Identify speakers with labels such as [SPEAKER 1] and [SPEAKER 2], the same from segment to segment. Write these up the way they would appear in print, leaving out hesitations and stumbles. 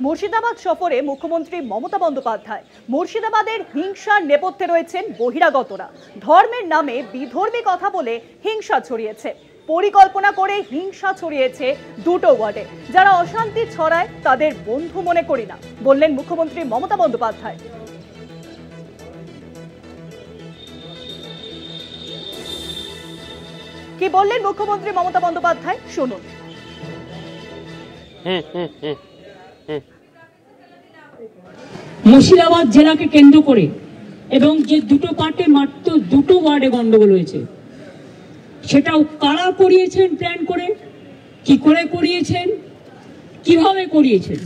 [SPEAKER 1] মুর্শিদাবাদ সফরে মুখ্যমন্ত্রী মমতা বন্দ্যোপাধ্যায়। মুর্শিদাবাদের হিংসার নেপথ্যে রয়েছেন বহিরাগতরা। ধর্মের নামে বিধর্মী কথা বলে হিংসা ছড়িয়েছে, পরিকল্পনা করে হিংসা ছড়িয়েছে দুটো ওয়ার্ডে। যারা অশান্তি ছড়ায় তাদের বন্ধু মনে করি না, বললেন মুখ্যমন্ত্রী মমতা বন্দ্যোপাধ্যায়। কি বললেন মুখ্যমন্ত্রী মমতা বন্দ্যোপাধ্যায়, শুনুন।
[SPEAKER 2] মুর্শিদাবাদ জেলাকে কেন্দ্র করে এবং যে দুটো পার্টে মাত্র দুটো ওয়ার্ডে গন্ডগোল হয়েছে, সেটাও কারা করিয়েছেন, প্ল্যান করে, কি করে করিয়েছেন, কিভাবে করিয়েছেন।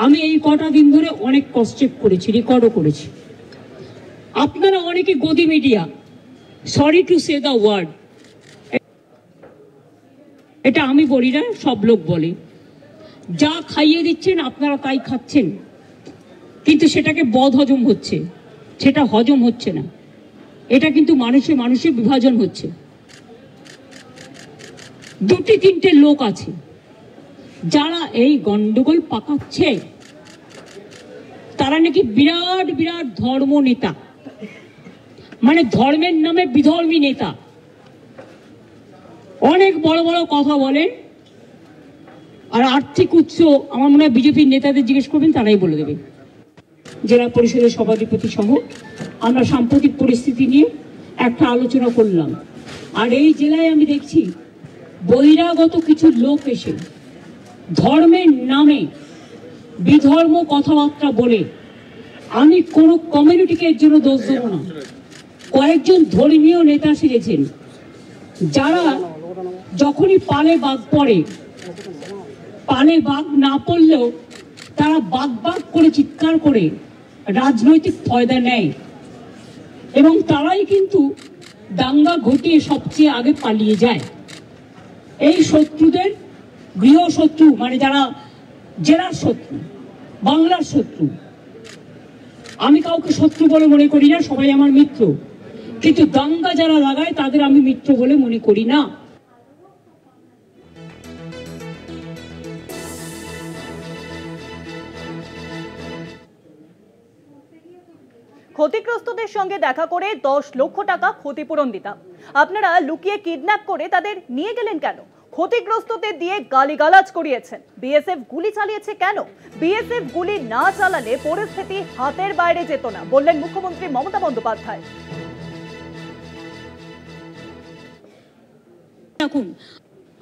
[SPEAKER 2] আমি এই কটা দিন ধরে অনেক ক্রস চেক করেছি, রেকর্ডও করেছি। আপনারা অনেকে গদি media, sorry to say the word, এটা আমি বলি না, সব লোক বলে, যা খাইয়ে দিচ্ছেন আপনারা তাই খাচ্ছেন, কিন্তু সেটাকে বদ হজম হচ্ছে, সেটা হজম হচ্ছে না। এটা কিন্তু মানুষে মানুষে বিভাজন হচ্ছে। দুটি তিনটে লোক আছে যারা এই গন্ডগোল পাকাচ্ছে, তারা নাকি বিরাট বিরাট ধর্ম নেতা, মানে ধর্মের নামে বিধর্মী নেতা। অনেক বড় বড় কথা বলেন, আর আর্থিক উৎস আমার মনে হয় বিজেপির নেতাদের জিজ্ঞেস করবেন, তারাই বলে দেবে। জেলা পরিষদের সভাধিপতি সহ আমরা সাম্প্রতিক পরিস্থিতি নিয়ে একটা আলোচনা করলাম। আর এই জেলায় আমি দেখছি বহিরাগত কিছু লোক এসে ধর্মের নামে বিধর্ম কথাবার্তা বলে, আমি কোনো কমিউনিটিকে এর জন্য দোষ দেব না, কয়েকজন ধর্মীয় নেতা সেজেছেন, যারা যখনই পালে বাঘ পড়ে, পালে বাঘ না পড়লেও তারা বাঘ বাঘ করে চিৎকার করে রাজনৈতিক ফয়দা নেয়, এবং তারাই কিন্তু দাঙ্গা ঘটিয়ে সবচেয়ে আগে পালিয়ে যায়। এই শত্রুদের গৃহশত্রু, মানে যারা জেলার শত্রু, বাংলার শত্রু, আমি কাউকে শত্রু বলে মনে করি না, সবাই আমার মিত্র, কিন্তু দাঙ্গা যারা লাগায় তাদের আমি মিত্র বলে মনে করি না।
[SPEAKER 1] ক্ষতিগ্রস্তদের সঙ্গে দেখা করে 10 লক্ষ টাকা ক্ষতিপূরণ দিতাম, আপনারা লুকিয়ে কিডন্যাপ করে তাদের নিয়ে গেলেন কেন? ক্ষতিগ্রস্তদের দিয়ে গালিগালাজ করিয়েছেন। বিএসএফ গুলি চালিয়েছে কেন? বিএসএফ গুলি না চালালে পরিস্থিতি হাতের বাইরে যেত না, বললেন মুখ্যমন্ত্রী মমতা বন্দ্যোপাধ্যায়।
[SPEAKER 2] এখন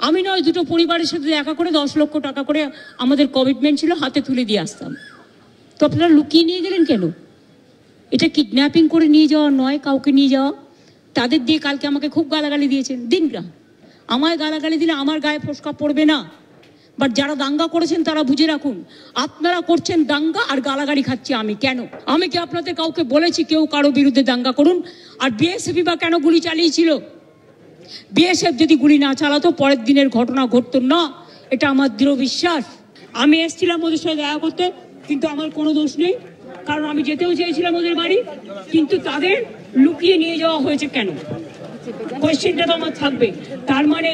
[SPEAKER 2] আমি নয়, দুটো পরিবারের সাথে দেখা করে 10 লক্ষ টাকা করে আমাদের কমিটমেন্ট ছিল, হাতে তুলে দিয়ে আসতাম। তো আপনারা লুকিয়ে নিয়ে গেলেন কেন? এটা কিডন্যাপিং করে নিয়ে যাওয়া নয়, কাউকে নিয়ে যাওয়া। তাদের দিয়ে কালকে আমাকে খুব গালাগালি দিয়েছেন, দিন না, আমায় গালাগালি দিলে আমার গায়ে ফোসকা পড়বে না, বাট যারা দাঙ্গা করেছেন তারা বুঝে রাখুন, আপনারা করছেন দাঙ্গা আর গালাগালি খাচ্ছি আমি। কেন? আমি কি আপনাদের কাউকে বলেছি কেউ কারো বিরুদ্ধে দাঙ্গা করুন? আর বিএসএফ বা কেন গুলি চালিয়েছিল? বিএসএফ যদি গুলি না চালাতো পরের দিনের ঘটনা ঘটতো না, এটা আমার দৃঢ় বিশ্বাস। আমি এসেছিলাম ওদের সাথে দেখা করতে, কিন্তু আমার কোনো দোষ নেই, কারণ আমি যেতেও চেয়েছিলাম ওদের বাড়ি, কিন্তু তাদের লুকিয়ে নিয়ে যাওয়া হয়েছে কেন? কোয়েশ্চেনটা তো আমার থাকবে। তার মানে